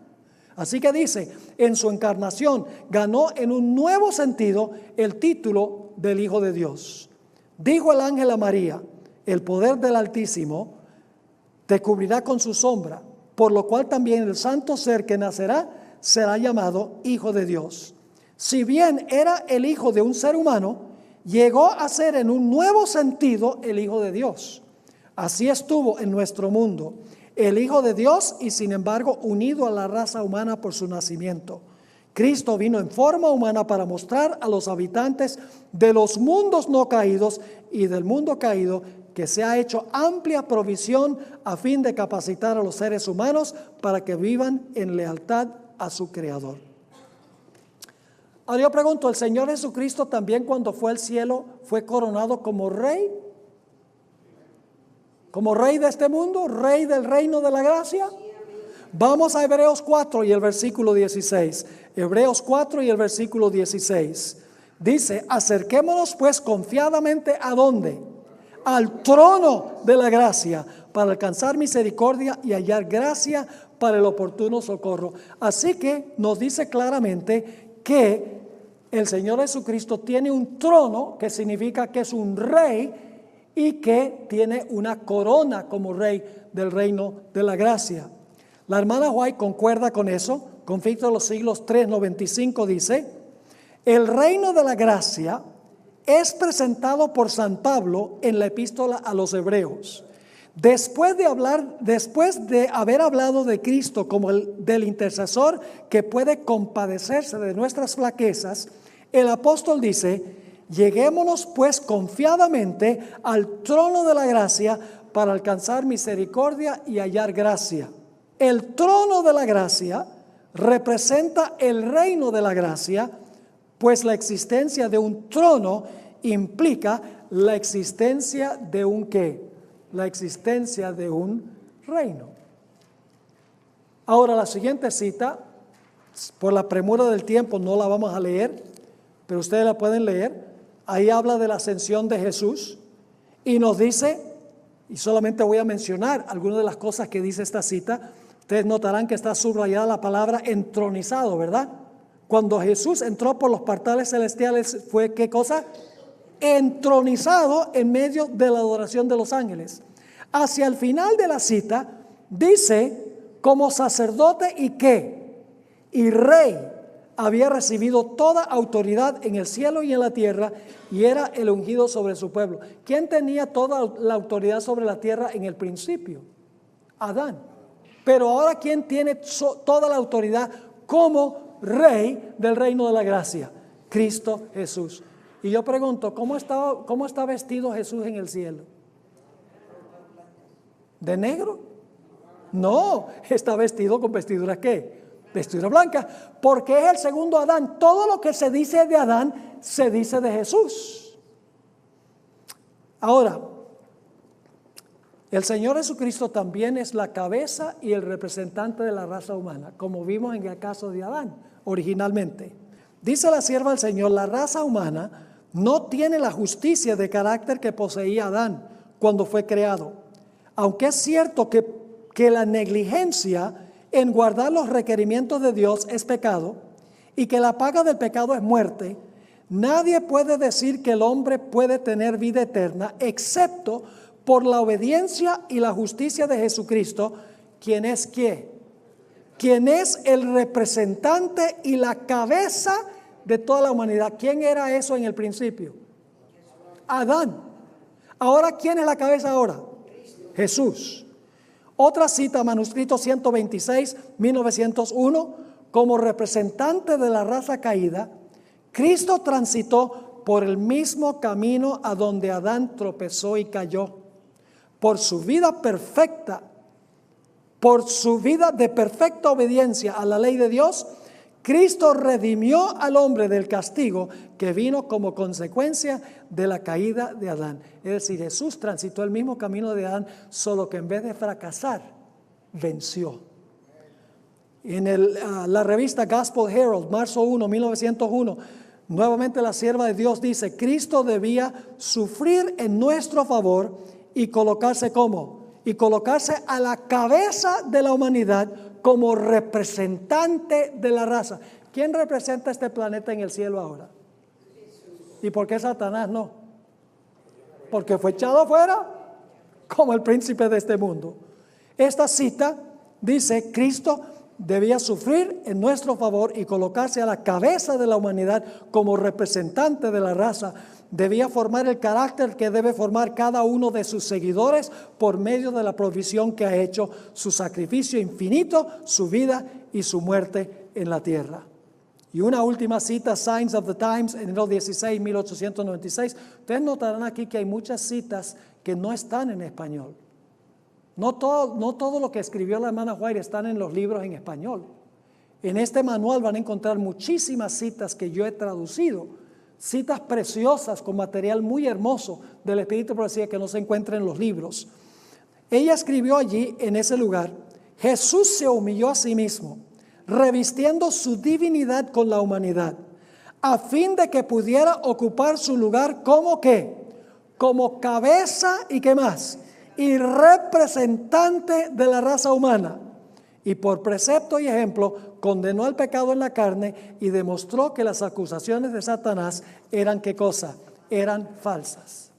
Así que dice, en su encarnación ganó en un nuevo sentido el título del Hijo de Dios. Dijo el ángel a María, el poder del Altísimo te cubrirá con su sombra, por lo cual también el santo ser que nacerá será llamado Hijo de Dios. Si bien era el hijo de un ser humano, llegó a ser en un nuevo sentido el Hijo de Dios. Así estuvo en nuestro mundo, el Hijo de Dios y sin embargo unido a la raza humana por su nacimiento. Cristo vino en forma humana para mostrar a los habitantes de los mundos no caídos y del mundo caído que se ha hecho amplia provisión a fin de capacitar a los seres humanos para que vivan en lealtad a su Creador. Ahora yo pregunto, ¿el Señor Jesucristo también cuando fue al cielo fue coronado como rey? ¿Como rey de este mundo? ¿Rey del reino de la gracia? Vamos a Hebreos 4 y el versículo 16. Hebreos 4 y el versículo 16. Dice, acerquémonos pues confiadamente ¿a dónde? Al trono de la gracia para alcanzar misericordia y hallar gracia para el oportuno socorro. Así que nos dice claramente que el Señor Jesucristo tiene un trono, que significa que es un rey y que tiene una corona como rey del reino de la gracia. La hermana White concuerda con eso. Conflicto de los siglos 395 dice, el reino de la gracia es presentado por San Pablo en la epístola a los Hebreos. Después de haber hablado de Cristo como del intercesor que puede compadecerse de nuestras flaquezas, el apóstol dice, lleguémonos pues confiadamente al trono de la gracia para alcanzar misericordia y hallar gracia. El trono de la gracia representa el reino de la gracia, pues la existencia de un trono implica la existencia de un ¿qué? La existencia de un reino. Ahora la siguiente cita, por la premura del tiempo no la vamos a leer, pero ustedes la pueden leer. Ahí habla de la ascensión de Jesús y nos dice, y solamente voy a mencionar algunas de las cosas que dice esta cita. Ustedes notarán que está subrayada la palabra entronizado, ¿verdad? Cuando Jesús entró por los portales celestiales fue ¿qué cosa? Entronizado en medio de la adoración de los ángeles. Hacia el final de la cita dice, como sacerdote y ¿qué? Y rey, había recibido toda autoridad en el cielo y en la tierra y era el ungido sobre su pueblo. ¿Quién tenía toda la autoridad sobre la tierra en el principio? Adán. Pero ahora ¿quién tiene toda la autoridad como rey del reino de la gracia? Cristo Jesús. Y yo pregunto, ¿cómo está vestido Jesús en el cielo? ¿De negro? No, está vestido con vestiduras ¿qué? Vestidura blanca, porque es el segundo Adán. Todo lo que se dice de Adán se dice de Jesús. Ahora, el Señor Jesucristo también es la cabeza y el representante de la raza humana, como vimos en el caso de Adán originalmente. Dice la sierva del Señor, la raza humana no tiene la justicia de carácter que poseía Adán cuando fue creado. Aunque es cierto que la negligencia en guardar los requerimientos de Dios es pecado y que la paga del pecado es muerte, nadie puede decir que el hombre puede tener vida eterna excepto por la obediencia y la justicia de Jesucristo, quien es ¿qué? quien es el representante y la cabeza de toda la humanidad. ¿Quién era eso en el principio? Adán. Ahora, ¿quién es la cabeza ahora? Jesús. Otra cita, manuscrito 126, 1901, como representante de la raza caída, Cristo transitó por el mismo camino a donde Adán tropezó y cayó. Por su vida perfecta, por su vida de perfecta obediencia a la ley de Dios, Cristo redimió al hombre del castigo que vino como consecuencia de la caída de Adán. Es decir, Jesús transitó el mismo camino de Adán, solo que en vez de fracasar, venció. En la revista Gospel Herald, marzo 1, 1901, nuevamente la sierva de Dios dice: Cristo debía sufrir en nuestro favor y colocarse ¿cómo? Y colocarse a la cabeza de la humanidad como representante de la raza. ¿Quién representa este planeta en el cielo ahora? ¿Y por qué Satanás no? Porque fue echado afuera como el príncipe de este mundo. Esta cita dice: Cristo debía sufrir en nuestro favor y colocarse a la cabeza de la humanidad como representante de la raza. Debía formar el carácter que debe formar cada uno de sus seguidores por medio de la provisión que ha hecho, su sacrificio infinito, su vida y su muerte en la tierra. Y una última cita, Signs of the Times, enero 16, 1896. Ustedes notarán aquí que hay muchas citas que no están en español. No todo lo que escribió la hermana White están en los libros en español. En este manual van a encontrar muchísimas citas que yo he traducido. Citas preciosas con material muy hermoso del Espíritu Profecía que no se encuentra en los libros. Ella escribió allí, en ese lugar: Jesús se humilló a sí mismo, revistiendo su divinidad con la humanidad, a fin de que pudiera ocupar su lugar como ¿qué? Como cabeza y ¿qué más? Y representante de la raza humana. Y por precepto y ejemplo condenó al pecado en la carne y demostró que las acusaciones de Satanás eran ¿qué cosa? Eran falsas.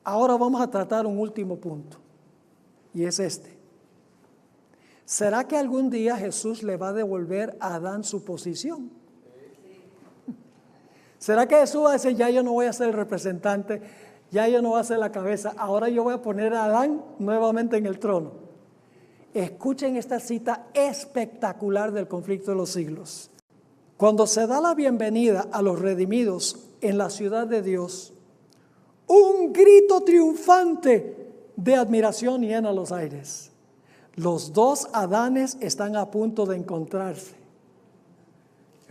Ahora vamos a tratar un último punto, y es este. ¿Será que algún día Jesús le va a devolver a Adán su posición? ¿Será que Jesús va a decir: ya yo no voy a ser el representante, ya yo no voy a ser la cabeza, ahora yo voy a poner a Adán nuevamente en el trono? Escuchen esta cita espectacular del conflicto de los siglos. Cuando se da la bienvenida a los redimidos en la ciudad de Dios, un grito triunfante de admiración llena los aires. Los dos Adanes están a punto de encontrarse.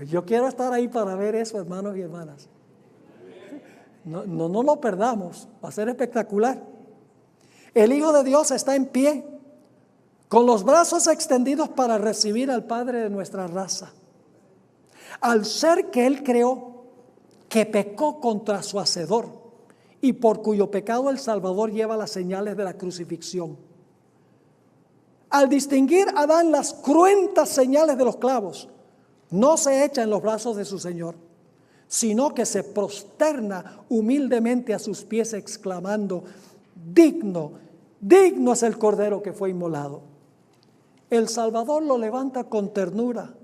Yo quiero estar ahí para ver eso, hermanos y hermanas. No lo perdamos, va a ser espectacular. El Hijo de Dios está en pie, con los brazos extendidos para recibir al Padre de nuestra raza, al ser que Él creó, que pecó contra su Hacedor y por cuyo pecado el Salvador lleva las señales de la crucifixión. Al distinguir a Adán las cruentas señales de los clavos, no se echa en los brazos de su Señor, sino que se prosterna humildemente a sus pies, exclamando: digno, digno es el Cordero que fue inmolado. El Salvador lo levanta con ternura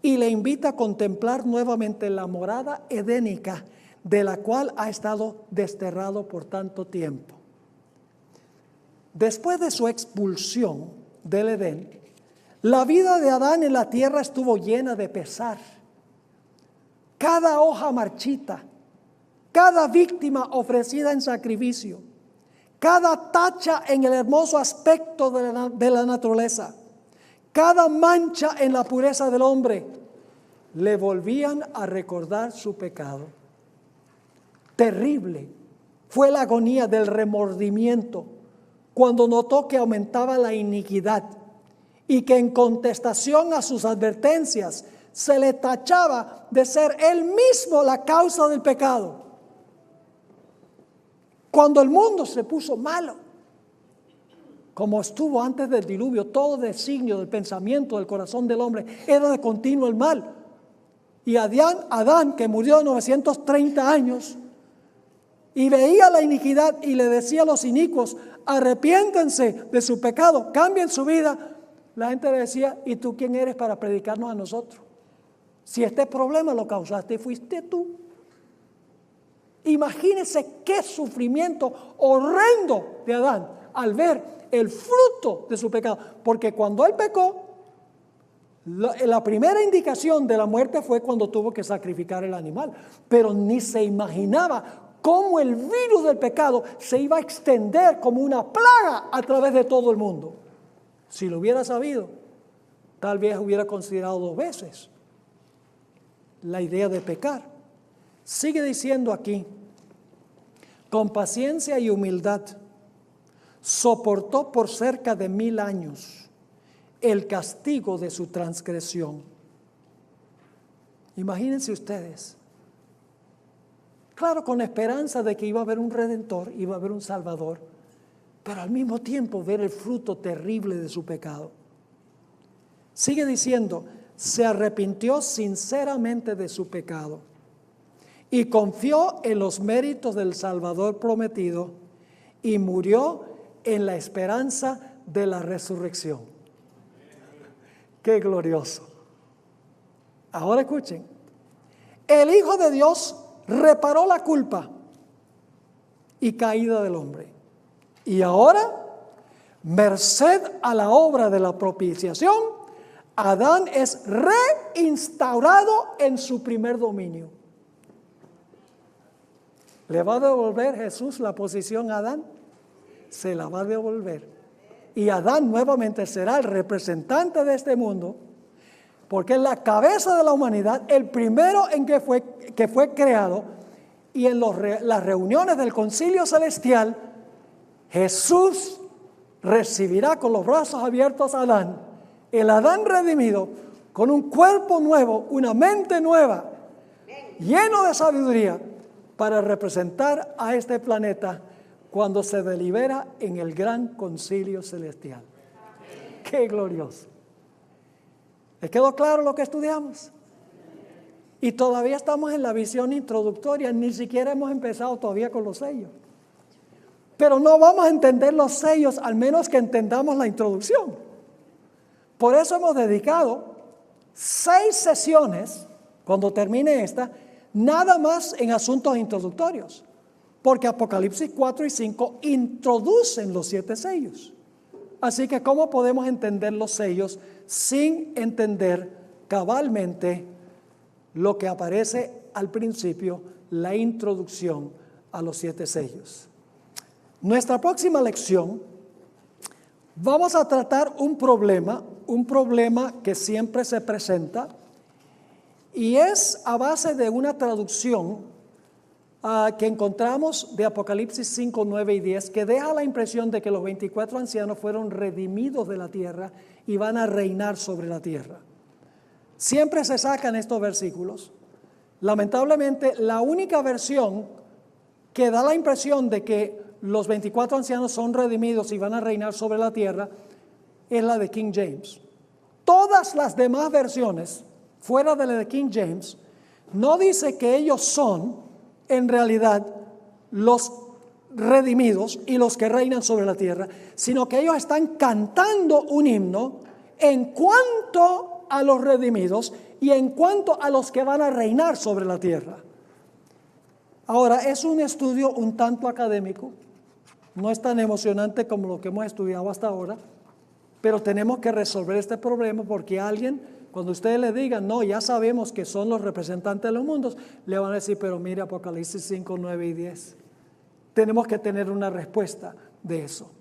y le invita a contemplar nuevamente la morada edénica de la cual ha estado desterrado por tanto tiempo. Después de su expulsión del Edén, la vida de Adán en la tierra estuvo llena de pesar. Cada hoja marchita, cada víctima ofrecida en sacrificio, cada tacha en el hermoso aspecto de la naturaleza, cada mancha en la pureza del hombre, le volvían a recordar su pecado. Terrible fue la agonía del remordimiento cuando notó que aumentaba la iniquidad y que en contestación a sus advertencias se le tachaba de ser él mismo la causa del pecado. Cuando el mundo se puso malo, como estuvo antes del diluvio, todo designio del pensamiento del corazón del hombre era de continuo el mal. Y Adán, que murió de 930 años, y veía la iniquidad y le decía a los inicuos: arrepiéntense de su pecado, cambien su vida. la gente le decía, ¿y tú quién eres para predicarnos a nosotros? Si este problema lo causaste, fuiste tú. Imagínense qué sufrimiento horrendo de Adán al ver el fruto de su pecado. Porque cuando él pecó, la primera indicación de la muerte fue cuando tuvo que sacrificar el animal. Pero ni se imaginaba cómo el virus del pecado se iba a extender como una plaga a través de todo el mundo. Si lo hubiera sabido, tal vez hubiera considerado 2 veces la idea de pecar. Sigue diciendo aquí, con paciencia y humildad, soportó por cerca de 1000 años el castigo de su transgresión. Imagínense ustedes, claro, con esperanza de que iba a haber un redentor, iba a haber un salvador, pero al mismo tiempo ver el fruto terrible de su pecado. Sigue diciendo, se arrepintió sinceramente de su pecado y confió en los méritos del Salvador prometido y murió en la esperanza de la resurrección. ¡Qué glorioso! Ahora escuchen, el Hijo de Dios reparó la culpa y caída del hombre. Y ahora, merced a la obra de la propiciación, Adán es reinstaurado en su primer dominio. ¿Le va a devolver Jesús la posición a Adán? Se la va a devolver. Y Adán nuevamente será el representante de este mundo, porque es la cabeza de la humanidad, el primero en que fue creado. Y en las reuniones del concilio celestial, Jesús recibirá con los brazos abiertos a Adán, el Adán redimido, con un cuerpo nuevo, una mente nueva, lleno de sabiduría, para representar a este planeta cuando se delibera en el gran concilio celestial. ¡Qué glorioso! ¿Le quedó claro lo que estudiamos? Y todavía estamos en la visión introductoria, ni siquiera hemos empezado todavía con los sellos. Pero no vamos a entender los sellos al menos que entendamos la introducción. Por eso hemos dedicado 6 sesiones, cuando termine esta, nada más en asuntos introductorios. Porque Apocalipsis 4 y 5 introducen los 7 sellos. Así que ¿cómo podemos entender los sellos sin entender cabalmente lo que aparece al principio, la introducción a los 7 sellos? Nuestra próxima lección vamos a tratar un problema que siempre se presenta y es a base de una traducción que encontramos de Apocalipsis 5, 9 y 10, que deja la impresión de que los 24 ancianos fueron redimidos de la tierra y van a reinar sobre la tierra. Siempre se sacan estos versículos. Lamentablemente, la única versión que da la impresión de que los 24 ancianos son redimidos y van a reinar sobre la tierra es la de King James. Todas las demás versiones, fuera de la de King James, no dice que ellos son en realidad los redimidos y los que reinan sobre la tierra, sino que ellos están cantando un himno en cuanto a los redimidos y en cuanto a los que van a reinar sobre la tierra. Ahora, es un estudio un tanto académico, no es tan emocionante como lo que hemos estudiado hasta ahora, pero tenemos que resolver este problema porque alguien, cuando ustedes le digan, no, ya sabemos que son los representantes de los mundos, le van a decir, pero mire Apocalipsis 5, 9 y 10. Tenemos que tener una respuesta de eso.